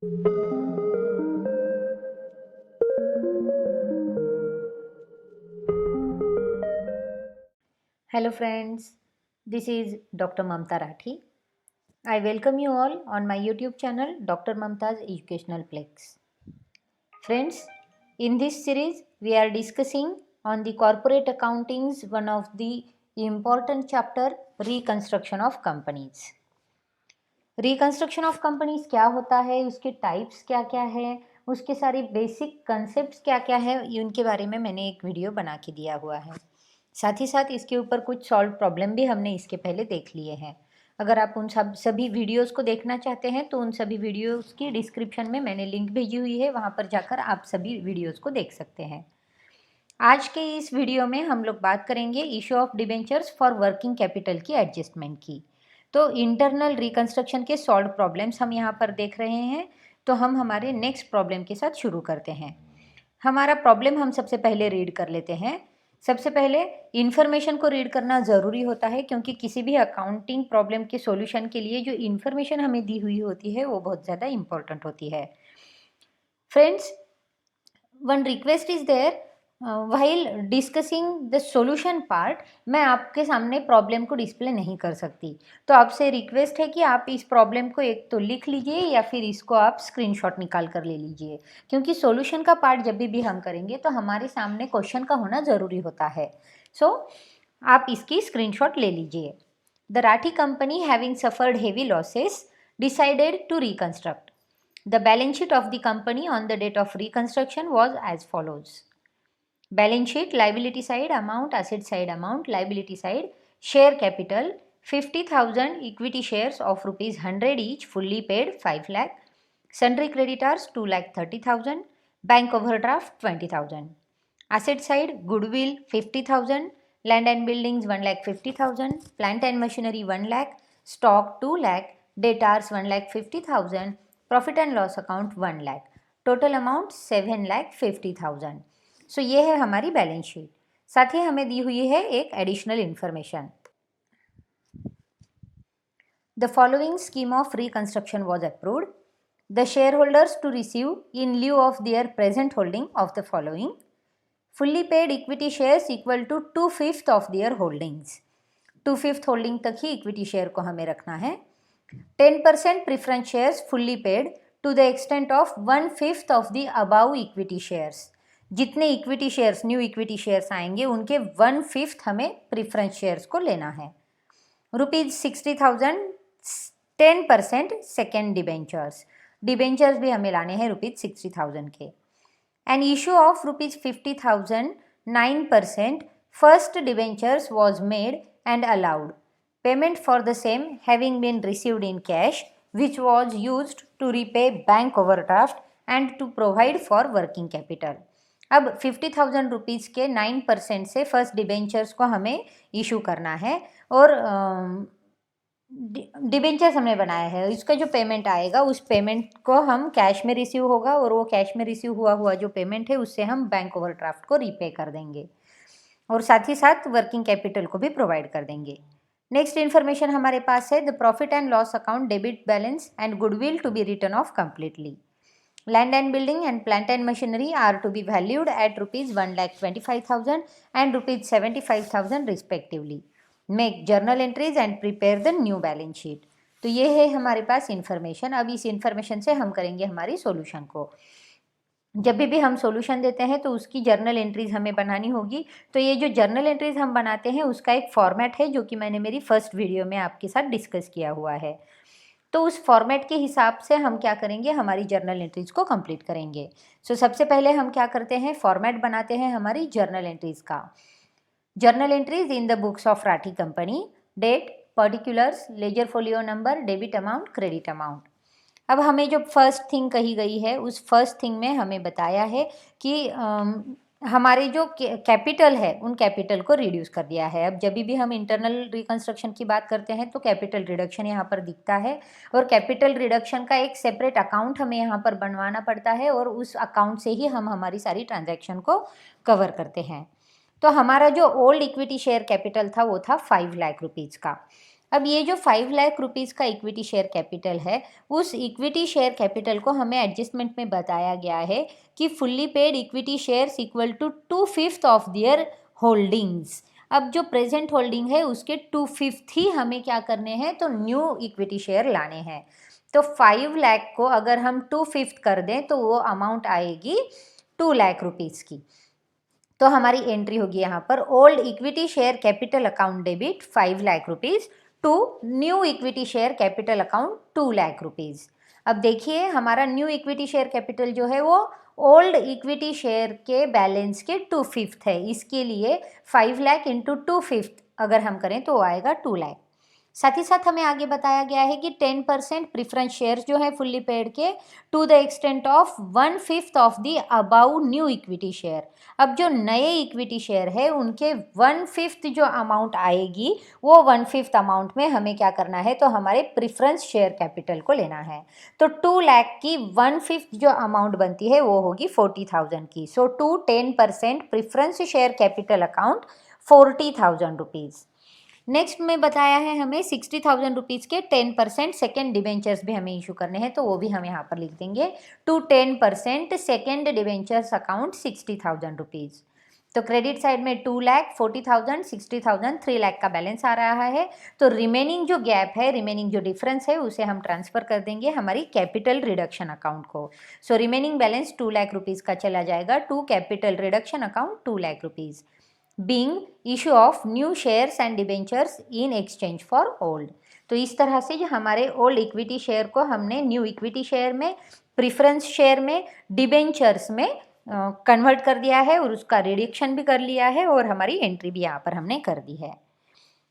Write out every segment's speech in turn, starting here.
Hello friends, this is Dr. Mamta Rathi. I welcome you all on my YouTube channel Dr. Mamta's Educational Plex. Friends, in this series we are discussing on the corporate accounting's one of the important chapter, reconstruction of companies. Reconstruction of companies क्या होता है, उसके types क्या क्या है, उसके सारे basic concepts क्या क्या है, उनके बारे में मैंने एक वीडियो बना के दिया हुआ है। साथ ही साथ इसके ऊपर कुछ सॉल्व प्रॉब्लम भी हमने इसके पहले देख लिए हैं। अगर आप उन सभी वीडियोस को देखना चाहते हैं तो उन सभी वीडियोस की डिस्क्रिप्शन में मैंने लिंक भेजी हुई है, वहाँ पर जाकर आप सभी वीडियोस को देख सकते हैं। आज के इस वीडियो में हम लोग बात करेंगे issue of debentures for working capital की एडजस्टमेंट की। तो इंटरनल रिकंस्ट्रक्शन के सॉल्व प्रॉब्लम्स हम यहाँ पर देख रहे हैं। तो हम हमारे नेक्स्ट प्रॉब्लम के साथ शुरू करते हैं। हमारा प्रॉब्लम हम सबसे पहले रीड कर लेते हैं। सबसे पहले इन्फॉर्मेशन को रीड करना ज़रूरी होता है, क्योंकि किसी भी अकाउंटिंग प्रॉब्लम के सॉल्यूशन के लिए जो इन्फॉर्मेशन हमें दी हुई होती है वो बहुत ज़्यादा इम्पोर्टेंट होती है। Friends, one request is there, while discussing the solution part मैं आपके सामने प्रॉब्लम को डिस्प्ले नहीं कर सकती। तो आपसे रिक्वेस्ट है कि आप इस प्रॉब्लम को एक तो लिख लीजिए या फिर इसको आप स्क्रीनशॉट निकाल कर ले लीजिए, क्योंकि सॉल्यूशन का पार्ट जब भी हम करेंगे तो हमारे सामने क्वेश्चन का होना ज़रूरी होता है। सो आप इसकी स्क्रीनशॉट ले लीजिए। The Rathi company having suffered heavy losses decided to reconstruct. The balance sheet of the company on the date of reconstruction was as follows. Balance sheet, liability side amount, asset side amount, liability side, share capital 50,000 equity shares of rupees 100 each, fully paid 5 lakh, sundry creditors 2 lakh 30,000, bank overdraft 20,000. Asset side, goodwill 50,000, land and buildings 1 lakh 50,000, plant and machinery 1 lakh, stock 2 lakh, debtors 1 lakh 50,000, profit and loss account 1 lakh, total amount 7 lakh 50,000। सो ये है हमारी balance sheet. साथ ही हमें दी हुई है एक additional information. The following scheme of reconstruction was approved. The share holders to receive in lieu of their present holding of the following: fully paid equity shares equal to 2/5 of their holdings. 2/5 holding तक ही equity share को हमें रखना है। 10% preference shares fully paid to the extent of 1/5 of the above equity shares. जितने equity shares, new equity shares आएंगे उनके 1/5 हमें प्रिफरेंस शेयर्स को लेना है। ₹60,000 10% सेकेंड डिबेंचर्स, डिबेंचर्स भी हमें लाने हैं ₹60,000 के। An issue of ₹50,000 9% first debentures was made and allowed. Payment for the same having been received in cash, which was used to repay bank overdraft and to provide for working capital. अब 50,000 rupees के 9% से first debentures को हमें issue करना है और debentures हमने बनाया है। इसका जो पेमेंट आएगा उस पेमेंट को हम कैश में रिसीव होगा और वो कैश में रिसीव हुआ जो पेमेंट है उससे हम बैंक ओवरड्राफ्ट को रीपे कर देंगे और साथ ही साथ वर्किंग कैपिटल को भी प्रोवाइड कर देंगे। नेक्स्ट इन्फॉर्मेशन हमारे पास है the profit and loss account debit balance and goodwill to be written off completely. Land and building and plant and machinery are to be valued at ₹1,25,000 and ₹75,000 respectively. Make journal entries and prepare the new balance sheet. तो ये है हमारे पास information. अब इस information से हम करेंगे हमारी सॉल्यूशन को। जब भी हम सॉल्यूशन देते हैं तो उसकी जर्नल एंट्रीज हमें बनानी होगी। तो ये जो जर्नल एंट्रीज हम बनाते हैं उसका एक फॉर्मेट है जो कि मैंने मेरी फर्स्ट वीडियो में आपके साथ डिस्कस किया हुआ है। तो उस फॉर्मेट के हिसाब से हम क्या करेंगे, हमारी जर्नल एंट्रीज को कंप्लीट करेंगे। सो सबसे पहले हम क्या करते हैं, फॉर्मेट बनाते हैं हमारी जर्नल एंट्रीज का। Journal entries in the books of Rathi company, date, particulars, ledger folio number, debit amount, credit amount. अब हमें जो फर्स्ट थिंग कही गई है उस फर्स्ट थिंग में हमें बताया है कि हमारे जो कैपिटल है उन कैपिटल को रिड्यूस कर दिया है। अब जब भी हम इंटरनल रिकंस्ट्रक्शन की बात करते हैं तो कैपिटल रिडक्शन यहाँ पर दिखता है और कैपिटल रिडक्शन का एक सेपरेट अकाउंट हमें यहाँ पर बनवाना पड़ता है और उस अकाउंट से ही हम हमारी सारी ट्रांजैक्शन को कवर करते हैं। तो हमारा जो ओल्ड इक्विटी शेयर कैपिटल था वो था 5 लाख रुपीज़ का। अब ये जो 5 लाख रुपीज़ का इक्विटी शेयर कैपिटल है, उस इक्विटी शेयर कैपिटल को हमें एडजस्टमेंट में बताया गया है कि fully paid equity shares equal to 2/5 of their holdings. अब जो प्रेजेंट होल्डिंग है उसके 2/5 ही हमें क्या करने हैं, तो न्यू इक्विटी शेयर लाने हैं। तो 5 लाख को अगर हम 2/5 कर दें तो वो अमाउंट आएगी 2 लाख रुपीज़ की। तो हमारी एंट्री होगी यहाँ पर old equity share capital account debit 5 lakh rupees to new equity share capital account 2 lakh rupees. अब देखिए हमारा न्यू इक्विटी शेयर कैपिटल जो है वो ओल्ड इक्विटी शेयर के बैलेंस के 2/5 है, इसके लिए 5 लाख इंटू 2/5 अगर हम करें तो वो आएगा 2 लाख। साथ ही साथ हमें आगे बताया गया है कि 10% प्रिफरेंस शेयर्स जो है फुल्ली पेड के to the extent of 1/5 of the above new equity share. अब जो नए इक्विटी शेयर है उनके 1/5 जो अमाउंट आएगी वो 1/5 अमाउंट में हमें क्या करना है, तो हमारे प्रिफरेंस शेयर कैपिटल को लेना है। तो 2 लाख की 1/5 जो अमाउंट बनती है वो होगी 40,000 की। So to 10% preference share capital account 40,000 rupees. Next में बताया है हमें 60,000 रुपीज़ के 10% सेकेंड डिबेंचर्स भी हमें इशू करने हैं, तो वो भी हम यहाँ पर लिख देंगे to 10% second debentures account 60,000 rupees. तो क्रेडिट साइड में 2 लाख 40,000 60,000 3 लाख का बैलेंस आ रहा है। तो रिमेनिंग जो गैप है, रिमेनिंग जो डिफरेंस है उसे हम ट्रांसफ़र कर देंगे हमारी कैपिटल रिडक्शन अकाउंट को। So remaining balance 2 lakh rupees का चला जाएगा to capital reduction account 2 lakh rupees being issue of new shares and debentures in exchange for old। तो इस तरह से जो हमारे ओल्ड इक्विटी शेयर को हमने न्यू इक्विटी शेयर में, प्रिफरेंस शेयर में, डिबेंचर्स में कन्वर्ट कर दिया है और उसका रिडक्शन भी कर लिया है और हमारी एंट्री भी यहाँ पर हमने कर दी है।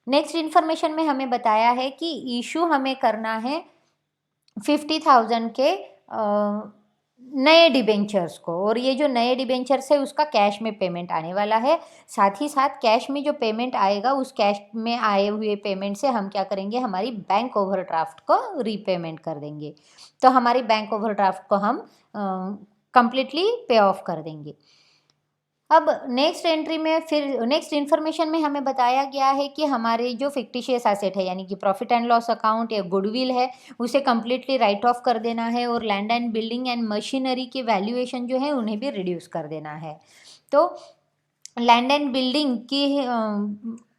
नेक्स्ट इन्फॉर्मेशन में हमें बताया है कि इशू हमें करना है 50,000 के नए डिबेंचर्स को, और ये जो नए डिबेंचर्स है उसका कैश में पेमेंट आने वाला है। साथ ही साथ कैश में जो पेमेंट आएगा उस कैश में आए हुए पेमेंट से हम क्या करेंगे, हमारी बैंक ओवरड्राफ्ट को रीपेमेंट कर देंगे। तो हमारी बैंक ओवरड्राफ्ट को हम कंप्लीटली पे ऑफ कर देंगे। अब नेक्स्ट एंट्री में फिर नेक्स्ट इन्फॉर्मेशन में हमें बताया गया है कि हमारे जो फिक्टिशियस एसेट है यानी कि प्रॉफिट एंड लॉस अकाउंट या गुडविल है उसे कम्प्लीटली राइट ऑफ कर देना है, और land and building and machinery के वैल्यूएशन जो है उन्हें भी रिड्यूस कर देना है। तो लैंड एंड बिल्डिंग की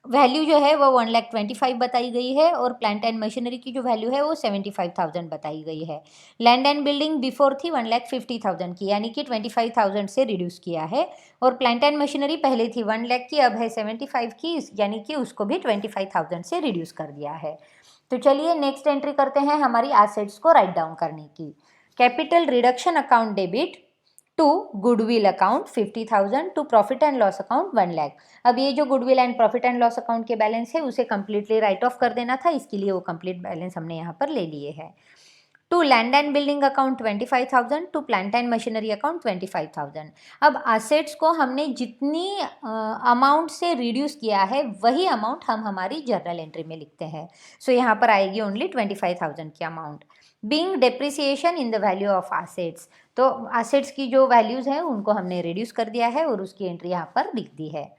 वैल्यू जो है वो 1,25,000 बताई गई है, और प्लांट एंड मशीनरी की जो वैल्यू है वो 75,000 बताई गई है। लैंड एंड बिल्डिंग बिफोर थी 1,50,000 की, यानी कि 25,000 से रिड्यूस किया है, और प्लांट एंड मशीनरी पहले थी 1 लाख की, अब है 75 की, यानी कि उसको भी 25,000 से रिड्यूस कर दिया है। तो चलिए नेक्स्ट एंट्री करते हैं हमारी एसेट्स को राइट डाउन करने की। Capital reduction account debit to goodwill account 50,000 to profit and loss account 1 lakh. अब ये जो goodwill and profit and loss account के बैलेंस है उसे कंप्लीटली राइट ऑफ कर देना था, इसके लिए वो कंप्लीट बैलेंस हमने यहाँ पर ले लिए हैं। To land and building account 25,000 to plant and machinery account 25,000। अब असेट्स को हमने जितनी अमाउंट से रिड्यूस किया है वही अमाउंट हम हमारी जर्नल एंट्री में लिखते हैं। सो यहाँ पर आएगी ओनली 25,000 की amount. Being depreciation in the value of assets, तो असेट्स की जो वैल्यूज़ हैं उनको हमने रिड्यूस कर दिया है और उसकी एंट्री यहाँ पर लिख दी है।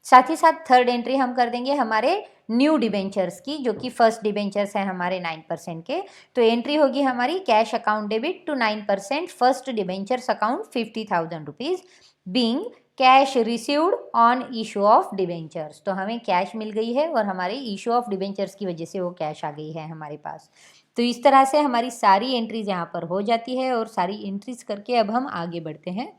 साथ ही साथ थर्ड एंट्री हम कर देंगे हमारे न्यू डिबेंचर्स की, जो कि फर्स्ट डिबेंचर्स हैं हमारे 9% के। तो एंट्री होगी हमारी cash account debit to 9% first debentures account 50,000 rupees being cash received on issue of debentures. तो हमें कैश मिल गई है और हमारे इशू ऑफ डिबेंचर्स की वजह से वो कैश आ गई है हमारे पास। तो इस तरह से हमारी सारी एंट्रीज यहाँ पर हो जाती है, और सारी एंट्रीज करके अब हम आगे बढ़ते हैं।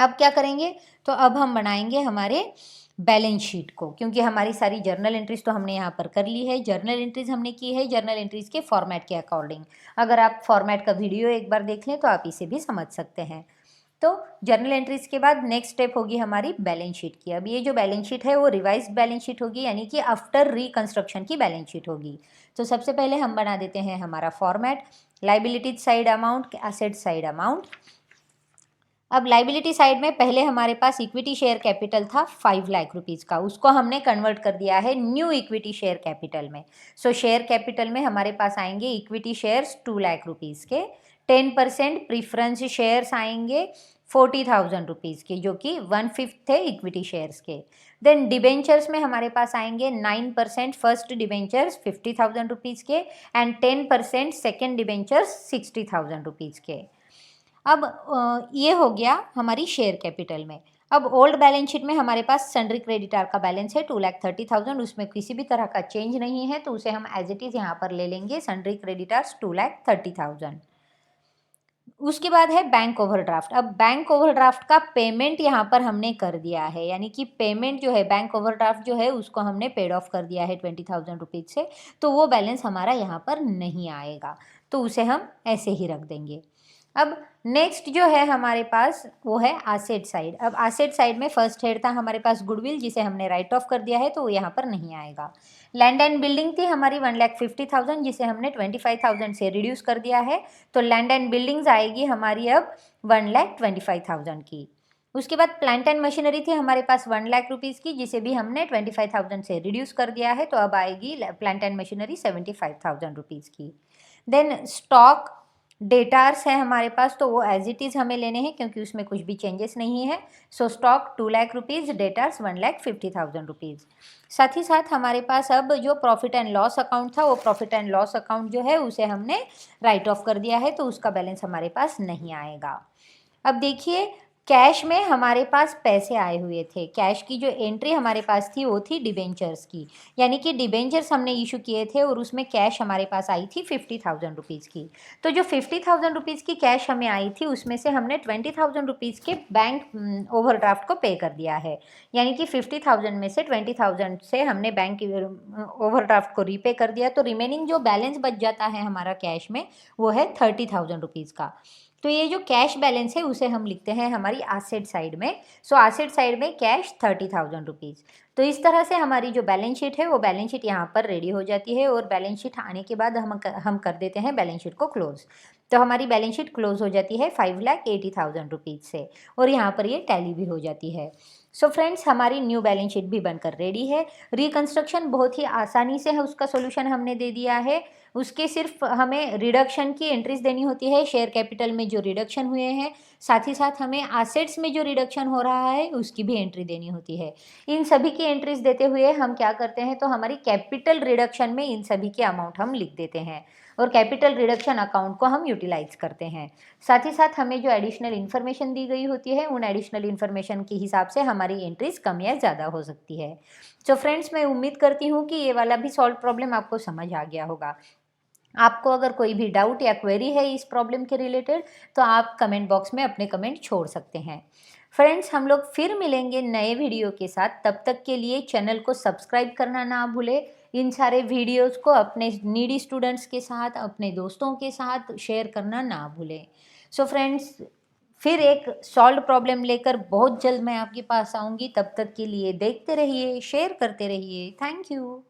अब क्या करेंगे, तो अब हम बनाएंगे हमारे बैलेंस शीट को, क्योंकि हमारी सारी जर्नल एंट्रीज तो हमने यहाँ पर कर ली है। जर्नल एंट्रीज हमने की है जर्नल एंट्रीज के फॉर्मेट के अकॉर्डिंग। अगर आप फॉर्मेट का वीडियो एक बार देख लें तो आप इसे भी समझ सकते हैं। तो जर्नल एंट्रीज के बाद नेक्स्ट स्टेप होगी हमारी बैलेंस शीट की। अब ये जो बैलेंस शीट है वो रिवाइज्ड बैलेंस शीट होगी, यानी कि आफ्टर रिकंस्ट्रक्शन की बैलेंस शीट होगी। तो सबसे पहले हम बना देते हैं हमारा format, liability side amount, asset side amount. अब लाइबिलिटी साइड में पहले हमारे पास इक्विटी शेयर कैपिटल था 5 लाख रुपीज़ का, उसको हमने कन्वर्ट कर दिया है न्यू इक्विटी शेयर कैपिटल में। सो शेयर कैपिटल में हमारे पास आएंगे इक्विटी शेयर्स 2 लाख रुपीज़ के, 10% प्रीफरेंस शेयर्स आएंगे 40,000 रुपीज़ के, जो कि 1/5 थे इक्विटी शेयर्स के। देन डिबेंचर्स में हमारे पास आएंगे 9% फर्स्ट डिबेंचर्स 50,000 रुपीज़ के एंड 10% सेकेंड डिबेंचर्स 60,000 रुपीज़ के। अब ये हो गया हमारी शेयर कैपिटल में। अब ओल्ड बैलेंस शीट में हमारे पास सन्ड्री क्रेडिटार का बैलेंस है 2,30,000, उसमें किसी भी तरह का चेंज नहीं है, तो उसे हम एज इट इज़ यहाँ पर ले लेंगे, सन्ड्री क्रेडिटार्स 2,30,000। उसके बाद है बैंक ओवरड्राफ्ट। अब बैंक ओवरड्राफ्ट का पेमेंट यहाँ पर हमने कर दिया है, यानी कि पेमेंट जो है बैंक ओवरड्राफ्ट जो है उसको हमने पेड ऑफ कर दिया है 20,000 रुपीज़ से, तो वो बैलेंस हमारा यहाँ पर नहीं आएगा, तो उसे हम ऐसे ही रख देंगे। अब नेक्स्ट जो है हमारे पास वो है एसेट साइड। अब एसेट साइड में फर्स्ट हेड था हमारे पास गुडविल, जिसे हमने राइट ऑफ कर दिया है, तो वो यहाँ पर नहीं आएगा। लैंड एंड बिल्डिंग थी हमारी 1,50,000, जिसे हमने 25,000 से रिड्यूस कर दिया है, तो लैंड एंड बिल्डिंग्स आएगी हमारी अब 1,25,000 की। उसके बाद प्लांट एंड मशीनरी थी हमारे पास 1,00,000 रुपीज़ की, जिसे भी हमने 25,000 से रिड्यूस कर दिया है, तो अब आएगी प्लांट एंड मशीनरी 75,000 रुपीज़ की। देन स्टॉक डेटार्स है हमारे पास, तो वो एज इट इज़ हमें लेने हैं क्योंकि उसमें कुछ भी चेंजेस नहीं है। So stock 2,00,000 rupees, debtors 1,50,000 rupees. साथ ही साथ हमारे पास अब जो प्रॉफिट एंड लॉस अकाउंट था, वो प्रॉफिट एंड लॉस अकाउंट जो है उसे हमने राइट ऑफ कर दिया है, तो उसका बैलेंस हमारे पास नहीं आएगा। अब देखिए कैश में हमारे पास पैसे आए हुए थे, कैश की जो एंट्री हमारे पास थी वो थी डिबेंचर्स की, यानी कि डिबेंचर्स हमने इशू किए थे और उसमें कैश हमारे पास आई थी 50,000 रुपीज़ की। तो जो 50,000 रुपीज़ की कैश हमें आई थी उसमें से हमने 20,000 रुपीज़ के बैंक ओवरड्राफ्ट को पे कर दिया है, यानी कि 50,000 में से 20,000 से हमने बैंक ओवरड्राफ्ट को रीपे कर दिया, तो रिमेनिंग जो बैलेंस बच जाता है हमारा कैश में वो है 30,000 रुपीज़ का। तो ये जो कैश बैलेंस है उसे हम लिखते हैं हमारी एसेट साइड में। सो एसेट साइड में कैश 30,000 रुपीज़। तो इस तरह से हमारी जो बैलेंस शीट है वो बैलेंस शीट यहाँ पर रेडी हो जाती है, और बैलेंस शीट आने के बाद हम कर देते हैं बैलेंस शीट को क्लोज। तो हमारी बैलेंस शीट क्लोज हो जाती है 5,80,000 रुपीज़ से, और यहाँ पर ये टैली भी हो जाती है। सो फ्रेंड्स, हमारी न्यू बैलेंस शीट भी बनकर रेडी है। रिकंस्ट्रक्शन बहुत ही आसानी से है, उसका सोल्यूशन हमने दे दिया है। उसके सिर्फ हमें रिडक्शन की एंट्रीज देनी होती है, शेयर कैपिटल में जो रिडक्शन हुए हैं, साथ ही साथ हमें एसेट्स में जो रिडक्शन हो रहा है उसकी भी एंट्री देनी होती है। इन सभी की एंट्रीज देते हुए हम क्या करते हैं, तो हमारी कैपिटल रिडक्शन में इन सभी के अमाउंट हम लिख देते हैं, और कैपिटल रिडक्शन अकाउंट को हम यूटिलाइज करते हैं। साथ ही साथ हमें जो एडिशनल इन्फॉर्मेशन दी गई होती है उन एडिशनल इन्फॉर्मेशन के हिसाब से हमारी एंट्रीज कम या ज़्यादा हो सकती है। सो फ्रेंड्स, मैं उम्मीद करती हूँ कि ये वाला भी सॉल्व प्रॉब्लम आपको समझ आ गया होगा। आपको अगर कोई भी डाउट या क्वेरी है इस प्रॉब्लम के रिलेटेड, तो आप कमेंट बॉक्स में अपने कमेंट छोड़ सकते हैं। फ्रेंड्स, हम लोग फिर मिलेंगे नए वीडियो के साथ, तब तक के लिए चैनल को सब्सक्राइब करना ना भूलें। इन सारे वीडियोस को अपने नीडी स्टूडेंट्स के साथ, अपने दोस्तों के साथ शेयर करना ना भूलें। सो फ्रेंड्स, फिर एक सॉल्व प्रॉब्लम लेकर बहुत जल्द मैं आपके पास आऊँगी। तब तक के लिए देखते रहिए, शेयर करते रहिए। Thank you.